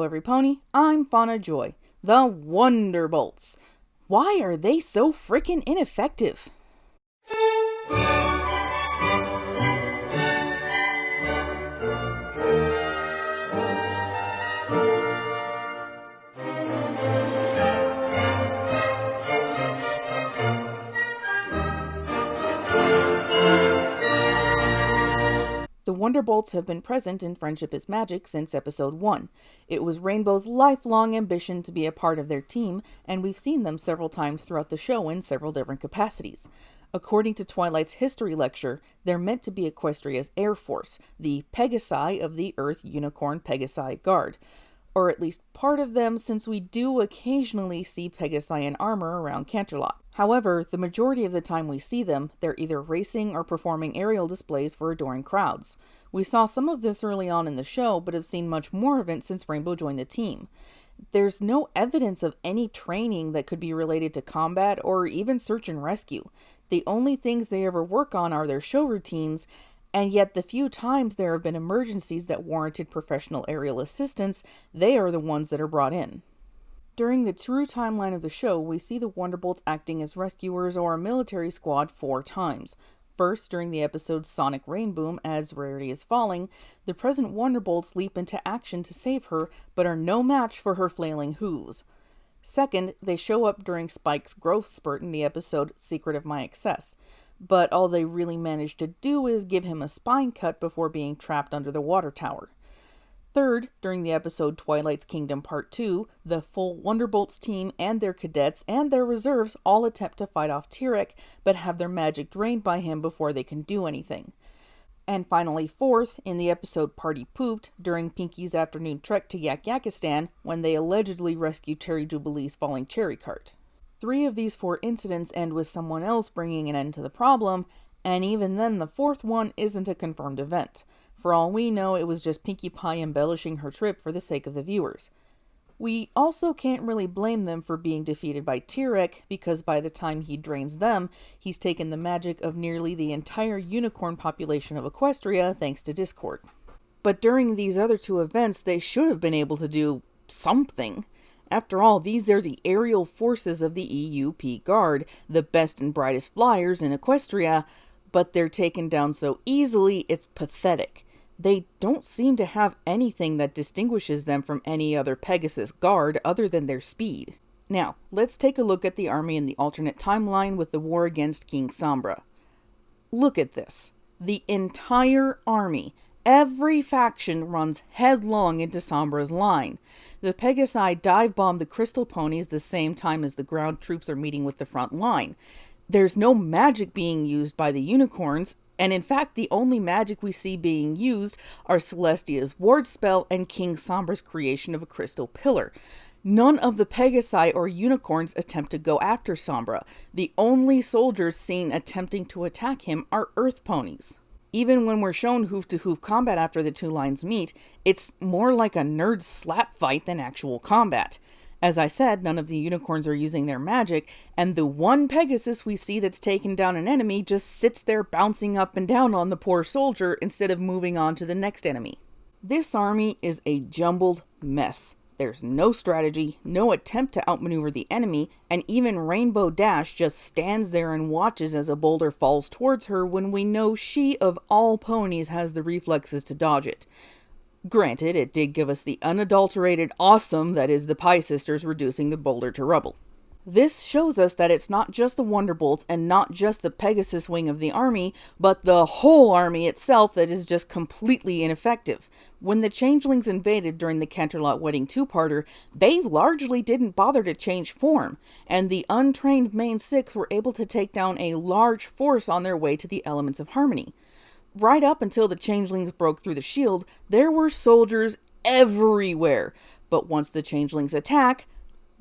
every pony, I'm Fauna Joy. The Wonderbolts. Why are they so frickin' ineffective? The Wonderbolts have been present in Friendship is Magic since episode 1. It was Rainbow's lifelong ambition to be a part of their team, and we've seen them several times throughout the show in several different capacities. According to Twilight's history lecture, they're meant to be Equestria's Air Force, the Pegasi of the Earth Unicorn Pegasi Guard. Or at least part of them, since we do occasionally see Pegasi in armor around Canterlot. However, the majority of the time we see them, they're either racing or performing aerial displays for adoring crowds. We saw some of this early on in the show, but have seen much more of it since Rainbow joined the team. There's no evidence of any training that could be related to combat or even search and rescue. The only things they ever work on are their show routines, and yet the few times there have been emergencies that warranted professional aerial assistance, they are the ones that are brought in. During the true timeline of the show, we see the Wonderbolts acting as rescuers or a military squad 4 times. First, during the episode Sonic Rainboom, as Rarity is falling, the present Wonderbolts leap into action to save her, but are no match for her flailing hooves. Second, they show up during Spike's growth spurt in the episode Secret of My Excess. But all they really managed to do is give him a spine cut before being trapped under the water tower. Third, during the episode Twilight's Kingdom Part 2, the full Wonderbolts team and their cadets and their reserves all attempt to fight off Tyrek, but have their magic drained by him before they can do anything. And finally, fourth, in the episode Party Pooped, during Pinky's afternoon trek to Yak-Yakistan, when they allegedly rescue Cherry Jubilee's falling cherry cart. 3 of these 4 incidents end with someone else bringing an end to the problem, and even then the 4th one isn't a confirmed event. For all we know, it was just Pinkie Pie embellishing her trip for the sake of the viewers. We also can't really blame them for being defeated by Tyrek, because by the time he drains them, he's taken the magic of nearly the entire unicorn population of Equestria thanks to Discord. But during these other 2 events, they should have been able to do something. After all, these are the aerial forces of the EUP Guard, the best and brightest flyers in Equestria, but they're taken down so easily it's pathetic. They don't seem to have anything that distinguishes them from any other Pegasus Guard other than their speed. Now, let's take a look at the army in the alternate timeline with the war against King Sombra. Look at this. The entire army. Every faction runs headlong into Sombra's line. The Pegasi dive-bomb the crystal ponies the same time as the ground troops are meeting with the front line. There's no magic being used by the unicorns, and in fact the only magic we see being used are Celestia's ward spell and King Sombra's creation of a crystal pillar. None of the Pegasi or unicorns attempt to go after Sombra. The only soldiers seen attempting to attack him are earth ponies. Even when we're shown hoof-to-hoof combat after the 2 lines meet, it's more like a nerd slap fight than actual combat. As I said, none of the unicorns are using their magic, and the one Pegasus we see that's taken down an enemy just sits there bouncing up and down on the poor soldier instead of moving on to the next enemy. This army is a jumbled mess. There's no strategy, no attempt to outmaneuver the enemy, and even Rainbow Dash just stands there and watches as a boulder falls towards her when we know she, of all ponies, has the reflexes to dodge it. Granted, it did give us the unadulterated awesome that is the Pie Sisters reducing the boulder to rubble. This shows us that it's not just the Wonderbolts and not just the Pegasus wing of the army, but the whole army itself that is just completely ineffective. When the Changelings invaded during the Canterlot Wedding 2-parter, they largely didn't bother to change form, and the untrained main 6 were able to take down a large force on their way to the Elements of Harmony. Right up until the Changelings broke through the shield, there were soldiers everywhere, but once the Changelings attack,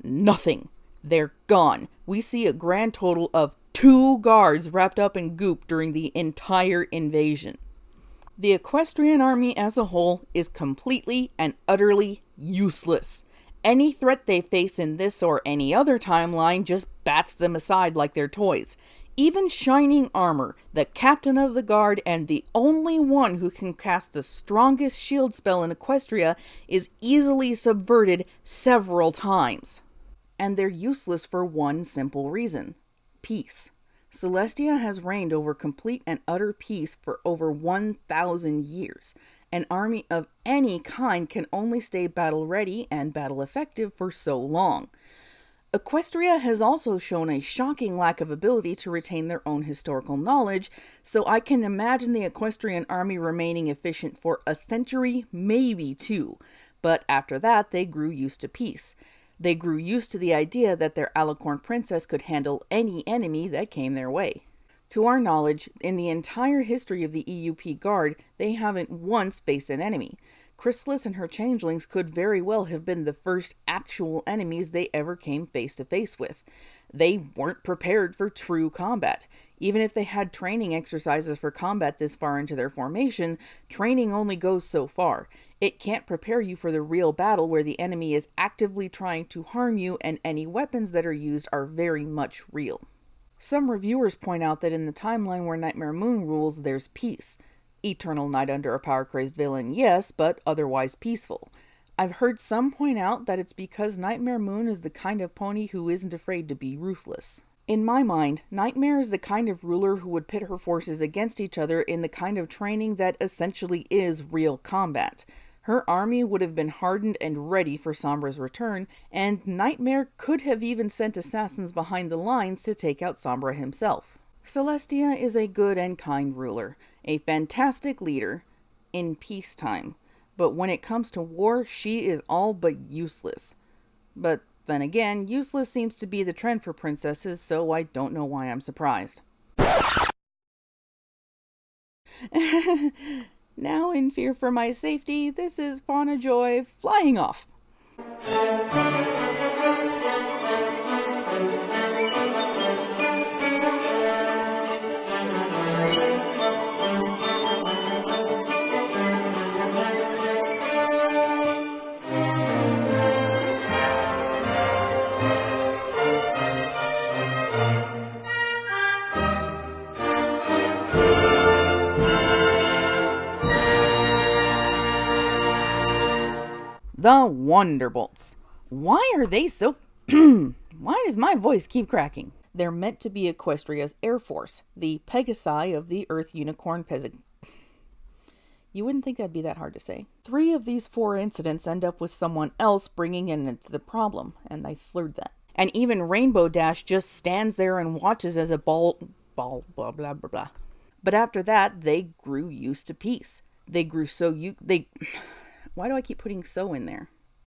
nothing. They're gone. We see a grand total of 2 guards wrapped up in goop during the entire invasion. The Equestrian army as a whole is completely and utterly useless. Any threat they face in this or any other timeline just bats them aside like they're toys. Even shining armor, the captain of the guard and the only one who can cast the strongest shield spell in Equestria, is easily subverted several times. And they're useless for one simple reason: peace. Celestia has reigned over complete and utter peace for over 1,000 years. An army of any kind can only stay battle ready and battle effective for so long. Equestria has also shown a shocking lack of ability to retain their own historical knowledge, so I can imagine the Equestrian army remaining efficient for a century, maybe two. But after that, they grew used to peace. They grew used to the idea that their Alicorn princess could handle any enemy that came their way. To our knowledge, in the entire history of the EUP Guard, they haven't once faced an enemy. Chrysalis and her changelings could very well have been the first actual enemies they ever came face to face with. They weren't prepared for true combat. Even if they had training exercises for combat this far into their formation, training only goes so far. It can't prepare you for the real battle where the enemy is actively trying to harm you and any weapons that are used are very much real. Some reviewers point out that in the timeline where Nightmare Moon rules, there's peace. Eternal night under a power-crazed villain, yes, but otherwise peaceful. I've heard some point out that it's because Nightmare Moon is the kind of pony who isn't afraid to be ruthless. In my mind, Nightmare is the kind of ruler who would pit her forces against each other in the kind of training that essentially is real combat. Her army would have been hardened and ready for Sombra's return, and Nightmare could have even sent assassins behind the lines to take out Sombra himself. Celestia is a good and kind ruler, a fantastic leader in peacetime, but when it comes to war, she is all but useless. But then again, useless seems to be the trend for princesses, so I don't know why I'm surprised. Now, in fear for my safety, this is Fauna Joy flying off. The Wonderbolts. Why are they so... Why does my voice keep cracking? They're meant to be Equestria's Air Force, the Pegasi of the Earth Unicorn Peasant. You wouldn't think that'd be that hard to say. 3 of these 4 incidents end up with someone else bringing in into the problem, and I flirt that. And even Rainbow Dash just stands there and watches as a ball, blah, blah, blah, blah. But after that, they grew used to peace. They grew so Why do I keep putting so in there?